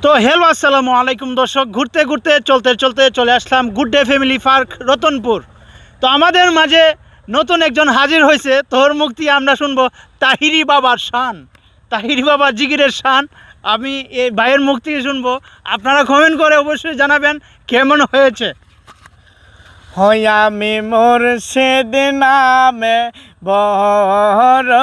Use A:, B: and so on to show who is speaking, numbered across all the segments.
A: তো হ্যালো আসসালামু আলাইকুম দর্শক, ঘুরতে ঘুরতে চলতে চলতে চলে আসলাম good day family park Ratanpur. তো আমাদের মাঝে নতুন একজন হাজির হয়েছে, তোর মুক্তি আমরা শুনবো তাহিরি বাবার শান, তাহিরি বাবার জিকিরের শান। আমি এই ভাইয়ের মুখ থেকে শুনবো, আপনারা কমেন্ট করে অবশ্যই জানাবেন কেমন হয়েছে।
B: আমি মুর্শিদ নামে বড়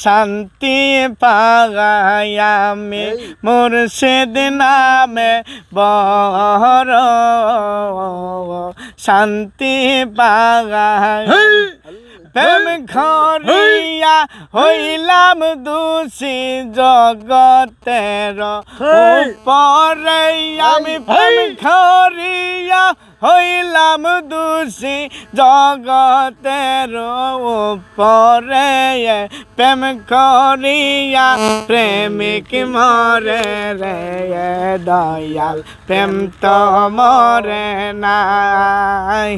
B: শান্তি পাই, আমি মুর্শিদ নামে বড় শান্তি পাই। প্রেম খরিয়া হইলাম দোষী জগতের উপরে, আমি প্রেম খরিয়া হইলাম দোষী জগতের উপরে। প্রেম করিয়া প্রেমিক মরে রে দয়াল, প্রেম তো মরে নাই।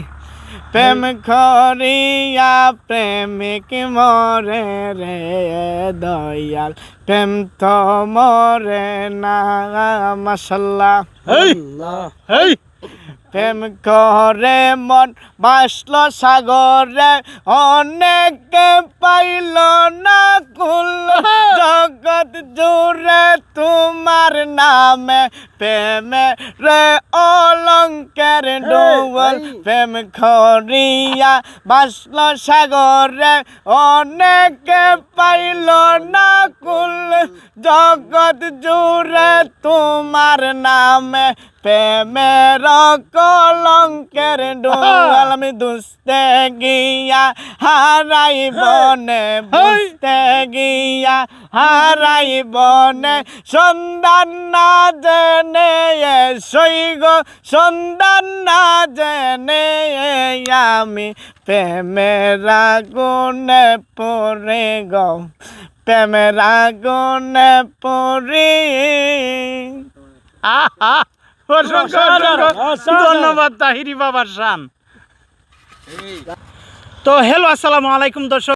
B: প্রেম করিয়া প্রেমিক মরে রে দয়াল, প্রেম তো মরে না। মাশাআল্লাহ। প্রেম করে মন বাসল সাগরে, অনেকে পাইল না কুল। জগৎ জুড়ে তোমার নামে প্রেমে রে অলঙ্কার ডুবল। প্রেম করিয়া বাসল সাগরে, অনেকে পাইল না কুল। জগৎ জুড়ে তোমার নামে প্রেমের কলঙ্কের ডুবল। আমি দুসতে গিয়া হারাই বনে, বুঝতে গিয়া হারাই বনে। সন্ধান না জেনে সৈগ, সন্ধান না জেনে আমি প্রেমের আগুনে পড়ে গো, প্রেমের আগুনে পড়ি।
A: ধন্যবাদ তাহিরি বাবার শান। তো হ্যালো আসসালামু আলাইকুম দর্শক।